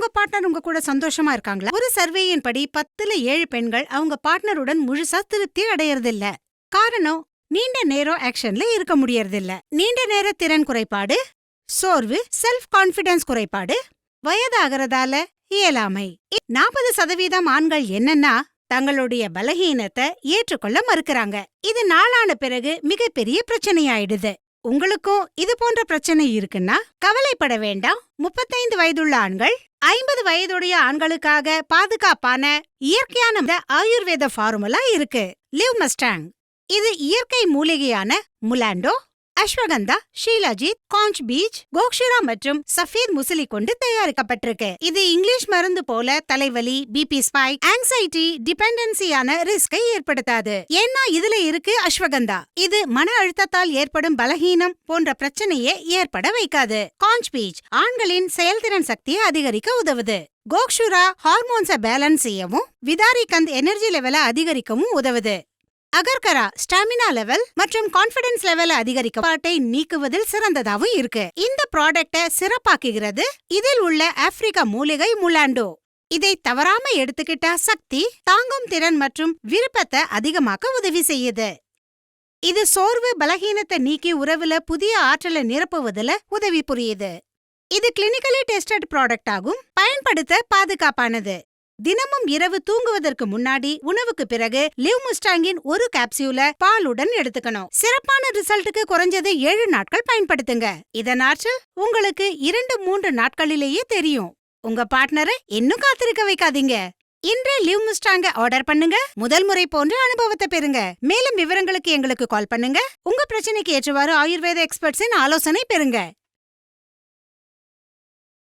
உங்க பார்ட்னர் உங்க கூட சந்தோஷமா இருக்காங்களா? ஒரு சர்வேயின் படி 10ல 7 பெண்கள் அவங்க பார்ட்னருடன் முழுசா திருப்தி அடையறதில்ல. காரணம், நீண்ட நேரம் ஆக்ஷன்ல இருக்க முடியறதில்ல. நீண்ட நேர திறன் குறைபாடு, சோர்வு, செல்ஃப் கான்ஃபிடன்ஸ் குறைபாடு, வயதாகிறதால இயலாமை. 40% ஆண்கள் என்னன்னா தங்களுடைய பலகீனத்தை ஏற்றுக்கொள்ள மறுக்கிறாங்க. இது நாளான பிறகு மிகப்பெரிய பிரச்சனையாயிடுது. உங்களுக்கும் இது போன்ற பிரச்சனை இருக்குன்னா கவலைப்பட வேண்டாம். 35 வயதுள்ள ஆண்கள் 50 வயதுடைய ஆண்களுக்காக பாதுகாப்பான இயற்கையான ஆயுர்வேத ஃபார்முலா இருக்கு. Live Mustang. இது இயற்கை மூலிகையான முலாண்டோ, அஸ்வகந்தா, ஷீலாஜித், காஞ்ச் பீச், கோக்ஷிரா மற்றும் சஃபீத் முசிலி கொண்டு தயாரிக்கப்பட்டிருக்கு. இது இங்கிலீஷ் மருந்து போல தலைவலி, பிபி ஸ்பைக், ஆங்ஸைட்டி, டிபெண்டன்சியான ரிஸ்கை ஏற்படுத்தாது. ஏன்னா இதுல இருக்கு அஸ்வகந்தா. இது மன அழுத்தத்தால் ஏற்படும் பலகீனம் போன்ற பிரச்சனையை ஏற்பட வைக்காது. காஞ்ச் பீச் ஆண்களின் செயல்திறன் சக்தியை அதிகரிக்க உதவுது. கோக்ஷுரா ஹார்மோன்ஸை பேலன்ஸ் செய்யவும் விதாரிகந்த் எனர்ஜி லெவலை அதிகரிக்கவும் உதவுது. அகர்கரா ஸ்டாமினா லெவல் மற்றும் கான்ஃபிடன்ஸ் லெவலை அதிகரிக்க பாட்டை நீக்குவதில் சிறந்ததாவும் இருக்கு. இந்த ப்ராடக்ட்டை சிறப்பாக்குகிறது இதில் உள்ள ஆப்பிரிக்கா மூலிகை முலாண்டோ. இதை தவறாம எடுத்துக்கிட்டா சக்தி, தாங்கும் திறன் மற்றும் விருப்பத்தை அதிகமாக்க உதவி செய்யுது. இது சோர்வு, பலகீனத்தை நீக்கி உறவுல புதிய ஆற்றலை நிரப்புவதில் உதவி புரியுது. இது கிளினிக்கலி டெஸ்டட் ப்ராடக்ட் ஆகும். பயன்படுத்த பாதுகாப்பானது. தினமும் இரவு தூங்குவதற்கு முன்னாடி உணவுக்கு பிறகு லிவ் முஸ்டாங்கின் ஒரு கேப்சியூல பாலுடன் எடுத்துக்கணும். சிறப்பான ரிசல்ட்டுக்கு குறைஞ்சது 7 நாட்கள் பயன்படுத்துங்க. இதன் ஆற்றல் உங்களுக்கு 2-3 நாட்களிலேயே தெரியும். உங்க பார்ட்னரை இன்னும் காத்திருக்க வைக்காதீங்க. இன்றே லிவ் முஸ்டாங்க ஆர்டர் பண்ணுங்க. முதல் முறை போன்ற அனுபவத்தை பெறுங்க. மேலும் விவரங்களுக்கு எங்களுக்கு கால் பண்ணுங்க. உங்க பிரச்சனைக்கு ஏற்றவாறு ஆயுர்வேத எக்ஸ்பர்ட்ஸின் ஆலோசனை பெறுங்க.